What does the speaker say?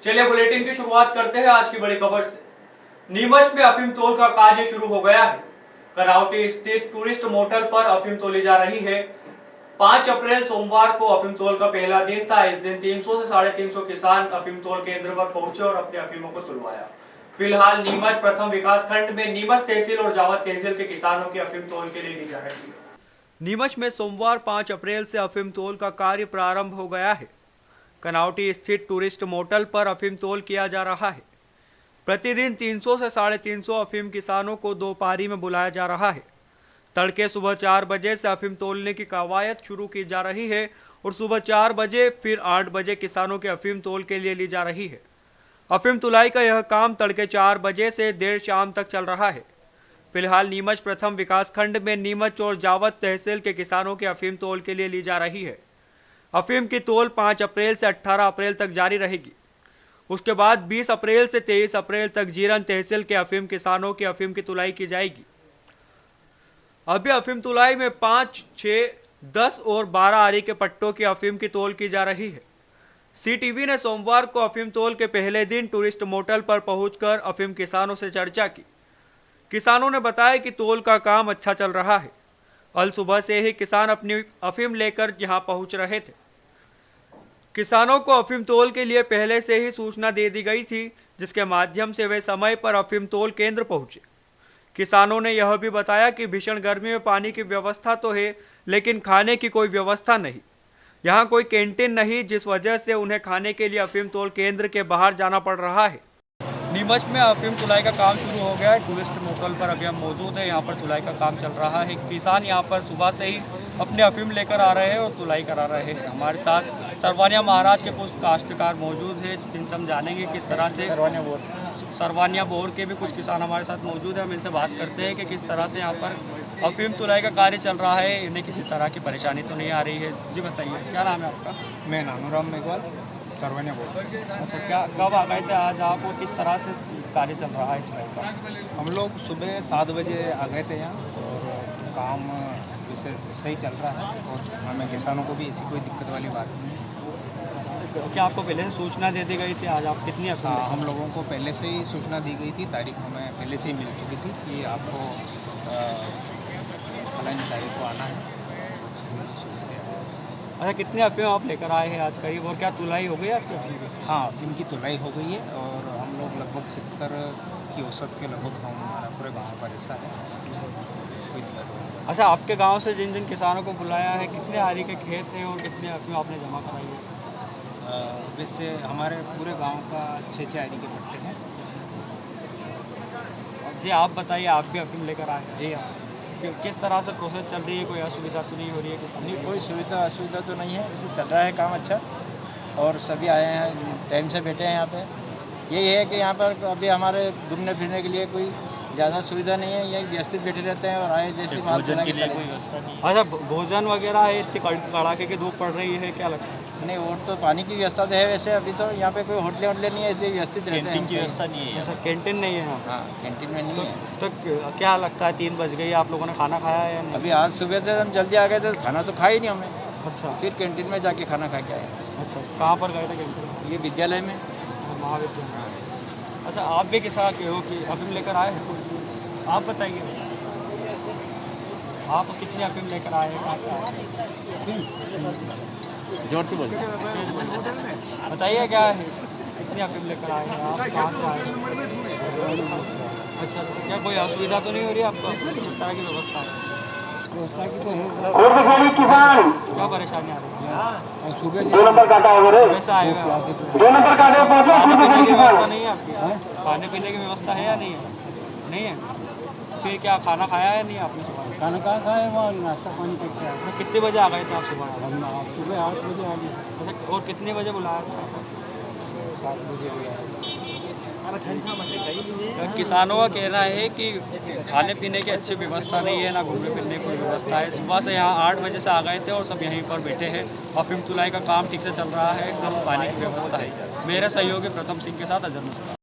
चलिए बुलेटिन की शुरुआत करते हैं आज की बड़ी खबर से। नीमच में अफीम तोल का कार्य शुरू हो गया है। करावटी स्थित टूरिस्ट मोटल पर अफीम तोली जा रही है। 5 अप्रैल सोमवार को अफीम तोल का पहला दिन था। इस दिन 300 से 350 किसान अफीम तोल केंद्र पर पहुंचे और अपने अफीमों को तुलवाया। फिलहाल नीमच प्रथम विकास खंड में नीमच तहसील और जावद तहसील के किसानों की अफीम तोल के लिए ली जा रही है। नीमच में सोमवार 5 अप्रैल से अफीम तोल का कार्य प्रारंभ हो गया है। कनावटी स्थित टूरिस्ट मोटल पर अफीम तोल किया जा रहा है। प्रतिदिन 300 से 350 अफीम किसानों को 2 पारी में बुलाया जा रहा है। तड़के सुबह 4 बजे से अफीम तोलने की कवायद शुरू की जा रही है और सुबह 4 बजे फिर 8 बजे किसानों के अफीम तोल के लिए ली जा रही है। अफीम तुलाई का यह काम तड़के 4 बजे से देर शाम तक चल रहा है। फिलहाल नीमच प्रथम विकास खंड में नीमच और जावद तहसील के किसानों के अफीम तोल के लिए ली जा रही है। अफीम की तोल 5 अप्रैल से 18 अप्रैल तक जारी रहेगी। उसके बाद 20 अप्रैल से 23 अप्रैल तक जीरन तहसील के अफीम किसानों की अफीम की तुलाई की जाएगी। अभी अफीम तुलाई में 5, 6, 10 और 12 आरी के पट्टों की अफीम की तोल की जा रही है। सीटीवी ने सोमवार को अफीम तोल के पहले दिन टूरिस्ट मोटल पर पहुंचकर अफीम किसानों से चर्चा की। किसानों ने बताया कि तोल का काम अच्छा चल रहा है। कल सुबह से ही किसान अपनी अफीम लेकर यहां पहुंच रहे थे। किसानों को अफीम तोल के लिए पहले से ही सूचना दे दी गई थी, जिसके माध्यम से वे समय पर अफीम तोल केंद्र पहुंचे। किसानों ने यह भी बताया कि भीषण गर्मी में पानी की व्यवस्था तो है, लेकिन खाने की कोई व्यवस्था नहीं। यहाँ कोई कैंटीन नहीं, जिस वजह से उन्हें खाने के लिए अफीम तोल केंद्र के बाहर जाना पड़ रहा है। नीमच में अफीम तुलाई का काम शुरू हो गया है। टूरिस्ट मोटल पर अभी हम मौजूद हैं। यहाँ पर तुलाई का काम चल रहा है। किसान यहाँ पर सुबह से ही अपने अफीम लेकर आ रहे हैं और तुलाई करा रहे हैं। हमारे साथ सरवानिया महाराज के पुष्प काश्तकार मौजूद है, जिनसे हम जानेंगे किस तरह से सरवानिया बोर के भी कुछ किसान हमारे साथ मौजूद है। हम इनसे बात करते हैं कि किस तरह से यहाँ पर अफीम तुलाई का कार्य चल रहा है। इन्हें किसी तरह की परेशानी तो नहीं आ रही है। जी बताइए, क्या नाम है आपका? मैं नानूराम मेघवाल सरवानिया बोल। अच्छा, क्या कब आ गए थे आज आप और किस तरह से कार्य चल रहा है तुलाई का? हम लोग सुबह 7 बजे आ गए थे यहाँ और काम जैसे सही चल रहा है और हमें किसानों को भी ऐसी कोई दिक्कत वाली बात नहीं है। क्या आपको पहले से सूचना दे दी गई थी? आज आप कितनी अफीम? हाँ, हम लोगों को पहले से ही सूचना दी गई थी। तारीख हमें पहले से ही मिल चुकी थी कि आपको फलानी तारीख को आना है। अच्छा, कितने अफीम आप लेकर आए हैं आज करीब, और क्या तुलाई हो गई आपकी अफीम की? हाँ, इनकी तुलाई हो गई है और हम लोग लगभग 70 की औसत के लगभग हमारा पूरे गाँव का हिस्सा है। कोई दिक्कत नहीं। अच्छा, आपके गांव से जिन जिन किसानों को बुलाया है, कितने आरी के खेत हैं और कितने अफीम आपने जमा कराई है? वैसे हमारे पूरे गांव का 6 आरी के पट्टे हैं। जी आप बताइए, आप भी अफीम लेकर आए हैं? जी हाँ। किस तरह से प्रोसेस चल रही है? कोई असुविधा तो नहीं हो रही है किसी? नहीं, कोई असुविधा तो नहीं है। वैसे चल रहा है काम अच्छा और सभी आए हैं, टाइम से बैठे हैं यहाँ पे। यही है कि यहाँ पर अभी हमारे घूमने फिरने के लिए कोई ज़्यादा सुविधा नहीं है। यही व्यवस्थित बैठे रहते हैं और आए जैसी बात भोजन के लिए कोई व्यवस्था नहीं है? अच्छा, भोजन वगैरह है? इतनी कड़ाके की धूप पड़ रही है, क्या लगता है? नहीं, और तो पानी की व्यवस्था तो है। वैसे अभी तो यहाँ पे कोई होटलें नहीं है, इसलिए व्यवस्थित रहते हैं। कैंटीन की व्यवस्था नहीं है? अच्छा, कैंटीन नहीं है यहाँ? हाँ, कैंटीन में नहीं है। तो क्या लगता है 3 बज गई, आप लोगों ने खाना खाया है या नहीं? अभी आज सुबह से हम जल्दी आ गए थे, खाना तो खाया ही नहीं हमने। अच्छा, फिर कैंटीन में जाके खाना खा के आए। अच्छा, कहाँ पर गए थे कैंटीन? ये विद्यालय में, महाविद्यालय। अच्छा, आप भी किसान के हो कि अफीम लेकर आए हैं? आप बताइए, आप कितनी अफीम लेकर आए हैं, कहाँ से आए हैं? जोर से बोलिए। बताइए क्या है, कितनी अफीम लेकर आए हैं आप, कहाँ से आए हैं? अच्छा, तो क्या कोई असुविधा तो नहीं हो रही है आपको? किस तरह की व्यवस्था है? व्यवस्था की तो है। क्या परेशानी आ रही है? सुबह से वैसा आएगा? खाने पीने की व्यवस्था नहीं है आपकी? खाने पीने की व्यवस्था है या नहीं है? नहीं है? फिर क्या खाना खाया है नहीं आपने सुबह? खाना कहाँ खाए, वहाँ नाश्ता पानी करके आए। तो कितने बजे आ गए थे आप सुबह? हम सुबह 8 बजे आ गए। अच्छा, और कितने बजे बुलाया था आपको? 7 बजे भी आए। किसानों का कहना है कि खाने पीने की अच्छी व्यवस्था नहीं है, ना घूमने फिरने की कोई व्यवस्था है। सुबह से यहाँ 8 बजे से आ गए थे और सब यहीं पर बैठे हैं। अफीम तुलाई का काम ठीक से चल रहा है, सब पानी की व्यवस्था है। मेरे सहयोगी प्रथम सिंह के साथ अजर मुस्तफा।